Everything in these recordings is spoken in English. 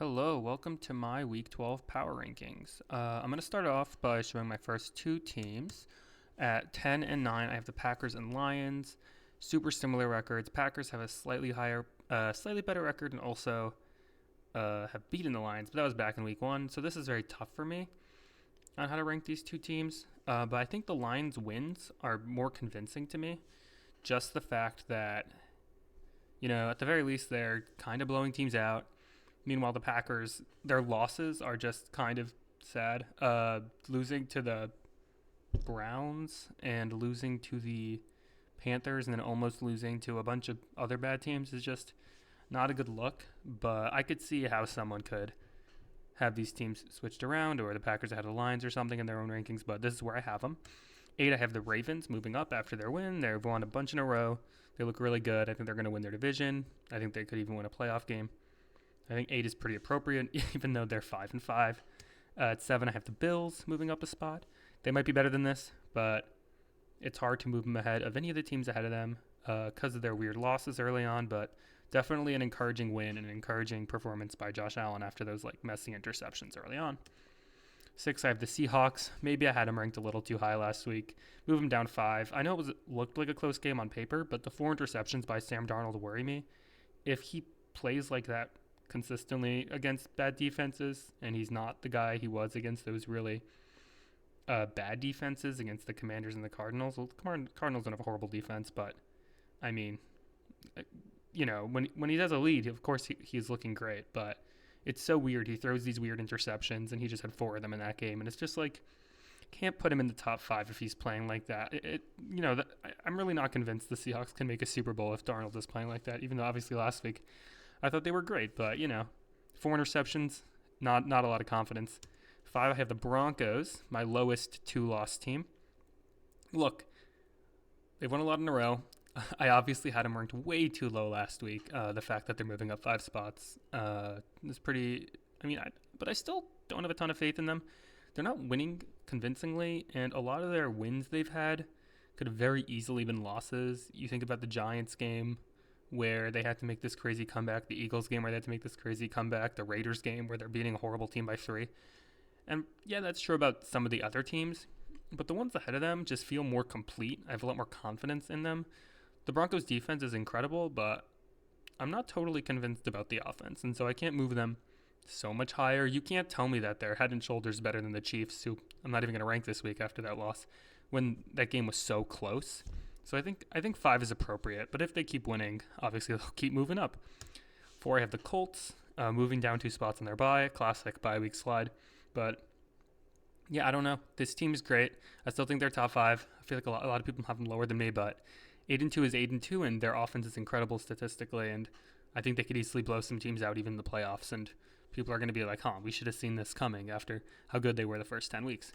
Hello, welcome to my Week 12 Power Rankings. I'm going to start off by showing my first two teams. At 10 and 9, I have the Packers and Lions. Super similar records. Packers have a slightly better record, and also have beaten the Lions, but that was back in Week 1. So this is very tough for me on how to rank these two teams. But I think the Lions' wins are more convincing to me. Just the fact that, at the very least, they're kind of blowing teams out. Meanwhile, the Packers, their losses are just kind of sad. Losing to the Browns and losing to the Panthers and then almost losing to a bunch of other bad teams is just not a good look. But I could see how someone could have these teams switched around, or the Packers ahead of the Lions or something in their own rankings. But this is where I have them. 8, I have the Ravens moving up after their win. They've won a bunch in a row. They look really good. I think they're going to win their division. I think they could even win a playoff game. I think 8 is pretty appropriate, even though they're 5-5. At 7, I have the Bills moving up a spot. They might be better than this, but it's hard to move them ahead of any of the teams ahead of them because of their weird losses early on. But definitely an encouraging win and an encouraging performance by Josh Allen after those messy interceptions early on. 6, I have the Seahawks. Maybe I had them ranked a little too high last week. Move them down 5. I know it looked like a close game on paper, but the 4 interceptions by Sam Darnold worry me. If he plays like that consistently against bad defenses, and he's not the guy he was against those really bad defenses against the Commanders and the Cardinals. Well, the Cardinals don't have a horrible defense, but I mean, when he does a lead, of course he's looking great, but it's so weird. He throws these weird interceptions, and he just had 4 of them in that game, and it's just can't put him in the top 5 if he's playing like that. I'm really not convinced the Seahawks can make a Super Bowl if Darnold is playing like that, even though obviously last week I thought they were great, but 4 interceptions, not a lot of confidence. 5, I have the Broncos, my lowest 2-loss team. Look, they've won a lot in a row. I obviously had them ranked way too low last week. The fact that they're moving up 5 spots is pretty. But I still don't have a ton of faith in them. They're not winning convincingly, and a lot of their wins they've had could have very easily been losses. You think about the Giants game, where they had to make this crazy comeback, the Eagles game where they had to make this crazy comeback, the Raiders game where they're beating a horrible team by 3. And yeah, that's true about some of the other teams, but the ones ahead of them just feel more complete. I have a lot more confidence in them. The Broncos defense is incredible, but I'm not totally convinced about the offense, and so I can't move them so much higher. You can't tell me that they're head and shoulders better than the Chiefs, who I'm not even going to rank this week after that loss, when that game was so close. So I think 5 is appropriate, but if they keep winning, obviously they'll keep moving up. 4, I have the Colts moving down 2 spots on their bye, classic bye week slide. But yeah, I don't know. This team is great. I still think they're top 5. I feel like a lot of people have them lower than me, but 8-2 is 8-2, and their offense is incredible statistically, and I think they could easily blow some teams out even in the playoffs. And people are going to be like, we should have seen this coming after how good they were the first 10 weeks.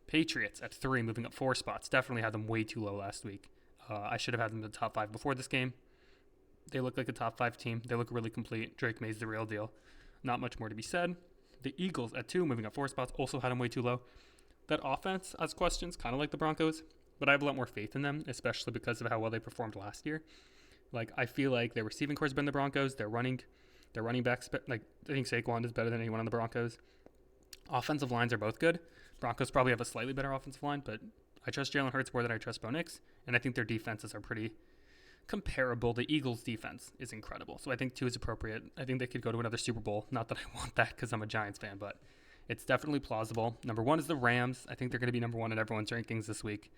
Patriots at 3, moving up 4 spots. Definitely had them way too low last week. I should have had them in the top 5 before this game. They look like a top 5 team. They look really complete. Drake May's the real deal. Not much more to be said. The Eagles at 2, moving up 4 spots, also had them way too low. That offense has questions, kind of like the Broncos, but I have a lot more faith in them, especially because of how well they performed last year. I feel like their receiving corps better than the Broncos. Their running backs, I think Saquon is better than anyone on the Broncos. Offensive lines are both good. Broncos probably have a slightly better offensive line, but I trust Jalen Hurts more than I trust Bo Nix, and I think their defenses are pretty comparable. The Eagles' defense is incredible, so I think 2 is appropriate. I think they could go to another Super Bowl. Not that I want that because I'm a Giants fan, but it's definitely plausible. Number 1 is the Rams. I think they're going to be number 1 in everyone's rankings this week.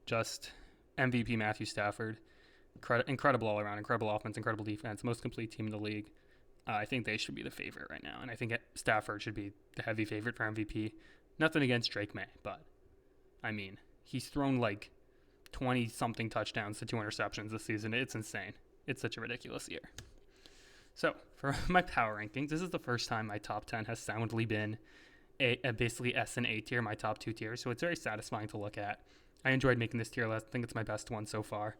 Just MVP Matthew Stafford. Incredible all around, incredible offense, incredible defense, most complete team in the league. I think they should be the favorite right now, and I think Stafford should be the heavy favorite for MVP. Nothing against Drake May, but he's thrown 20-something touchdowns to 2 interceptions this season. It's insane. It's such a ridiculous year. So, for my power rankings, this is the first time my top 10 has soundly been basically S and A tier, my top 2 tiers, so it's very satisfying to look at. I enjoyed making this tier list. I think it's my best one so far.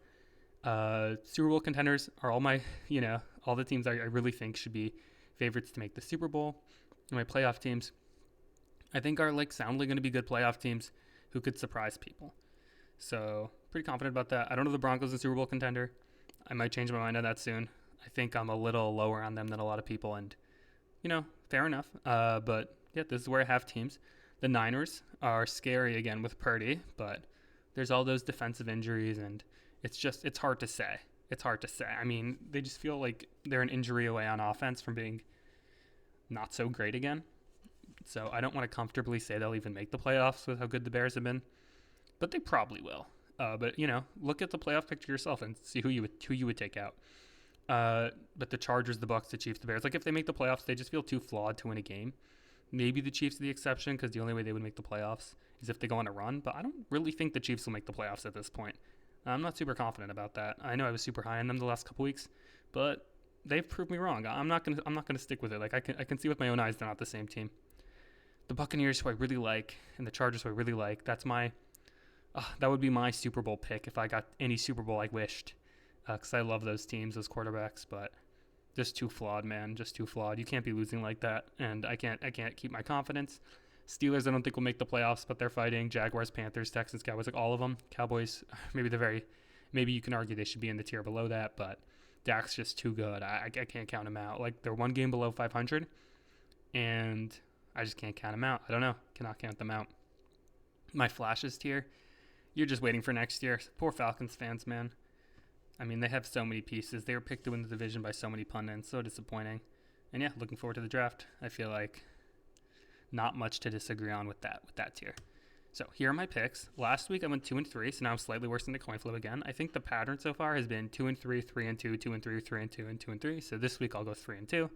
Super Bowl contenders are all all the teams I really think should be favorites to make the Super Bowl. And my playoff teams, I think are soundly going to be good playoff teams who could surprise people. So pretty confident about that. I don't know the Broncos a Super Bowl contender. I might change my mind on that soon. I think I'm a little lower on them than a lot of people, and fair enough. But yeah, this is where I have teams. The Niners are scary again with Purdy, but there's all those defensive injuries, and it's hard to say. It's hard to say. I mean, they just feel like they're an injury away on offense from being not so great again. So I don't want to comfortably say they'll even make the playoffs with how good the Bears have been, but they probably will. But look at the playoff picture yourself and see who you would take out. But the Chargers, the Bucks, the Chiefs, the Bears, like if they make the playoffs, they just feel too flawed to win a game. Maybe the Chiefs are the exception because the only way they would make the playoffs is if they go on a run. But I don't really think the Chiefs will make the playoffs at this point. I'm not super confident about that. I know I was super high on them the last couple weeks, but they've proved me wrong. I'm not gonna stick with it. Like I can see with my own eyes they're not the same team. The Buccaneers, who I really like, and the Chargers, who I really like. That would be my Super Bowl pick if I got any Super Bowl I wished, because I love those teams, those quarterbacks. But just too flawed, man. Just too flawed. You can't be losing like that, and I can't keep my confidence. Steelers, I don't think will make the playoffs, but they're fighting. Jaguars, Panthers, Texans, Cowboys, like all of them. Cowboys, maybe you can argue they should be in the tier below that, but Dak's just too good. I can't count him out. Like they're one game below 500, and I just can't count them out. I don't know. Cannot count them out. My flashes tier, you're just waiting for next year. Poor Falcons fans, man. I mean, they have so many pieces. They were picked to win the division by so many pundits. So disappointing. And yeah, looking forward to the draft. I feel like not much to disagree on with that tier. So here are my picks. Last week I went 2-3, so now I'm slightly worse than the coin flip again. I think the pattern so far has been 2-3, 3-2, 2-3, 3-2, and 2-3. So this week I'll go 3-2.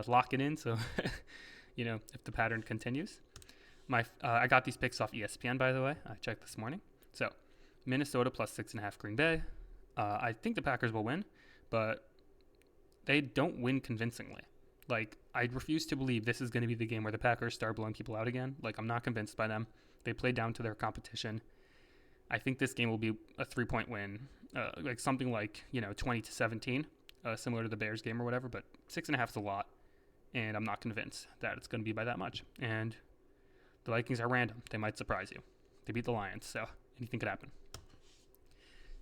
Lock it in. So if the pattern continues. I got these picks off ESPN, by the way. I checked this morning. So Minnesota plus 6.5 Green Bay. I think the Packers will win, but they don't win convincingly. Like, I refuse to believe this is going to be the game where the Packers start blowing people out again. Like, I'm not convinced by them. They played down to their competition. I think this game will be a 3-point win, like something like 20-17, similar to the Bears game or whatever. But 6.5 is a lot, and I'm not convinced that it's going to be by that much. And the Vikings are random. They might surprise you. They beat the Lions, so anything could happen.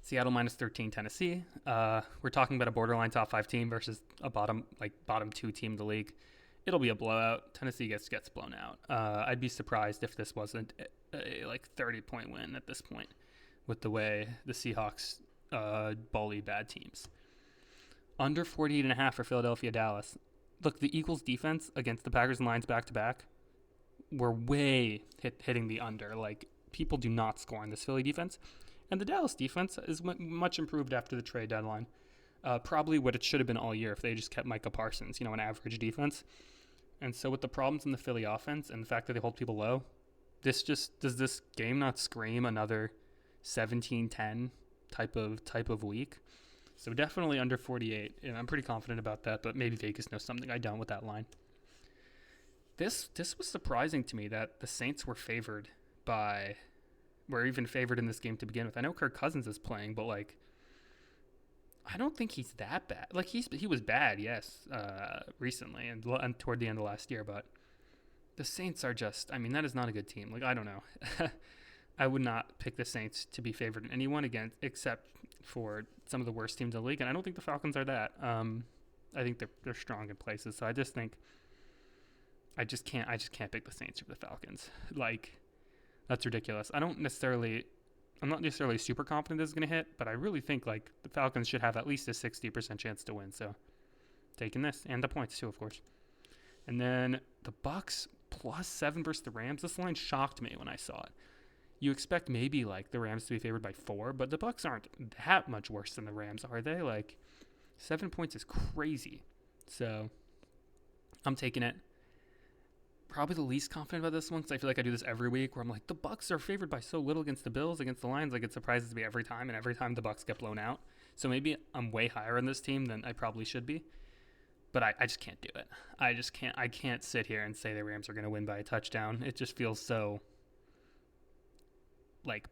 Seattle minus 13, Tennessee. We're talking about a borderline top 5 team versus a bottom 2 team in the league. It'll be a blowout. Tennessee gets blown out. I'd be surprised if this wasn't a 30-point win at this point with the way the Seahawks bully bad teams. Under 48.5 for Philadelphia, Dallas. Look, the Eagles' defense against the Packers and Lions back-to-back were way hitting the under. Like, people do not score in this Philly defense. And the Dallas defense is much improved after the trade deadline. Probably what it should have been all year if they just kept Micah Parsons, an average defense. And so with the problems in the Philly offense and the fact that they hold people low, does this game not scream another 17-10 type of week? So definitely under 48, and I'm pretty confident about that, but maybe Vegas knows something I don't with that line. This was surprising to me that the Saints were even favored in this game to begin with. I know Kirk Cousins is playing, but I don't think he's that bad. Like he was bad, yes, recently and toward the end of last year, but the Saints are just, that is not a good team. Like, I don't know. I would not pick the Saints to be favored in anyone against except for some of the worst teams in the league, and I don't think the Falcons are that. I think they're strong in places, so I just can't pick the Saints over the Falcons. Like, that's ridiculous. I'm not necessarily super confident this is going to hit, but I really think the Falcons should have at least a 60% chance to win. So taking this and the points too, of course. And then the Bucks plus 7 versus the Rams. This line shocked me when I saw it. You expect maybe the Rams to be favored by 4, but the Bucks aren't that much worse than the Rams, are they? 7 points is crazy. So I'm taking it. Probably the least confident about this one because I feel like I do this every week where I'm like, the Bucks are favored by so little against the Bills, against the Lions. It surprises me every time, and every time the Bucks get blown out. So maybe I'm way higher on this team than I probably should be, but I just can't do it. I can't sit here and say the Rams are going to win by a touchdown. It just feels so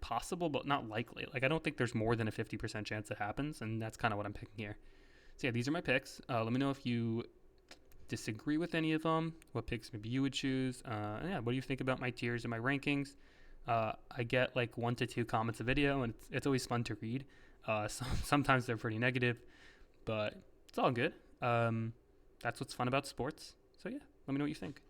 possible, but not likely. I don't think there's more than a 50% chance it happens, and that's kind of what I'm picking here. So yeah, these are my picks. Let me know if you disagree with any of them, what picks maybe you would choose. What do you think about my tiers and my rankings? I get 1 to 2 comments a video, and it's always fun to read. Sometimes they're pretty negative, but it's all good. That's what's fun about sports. So yeah, let me know what you think.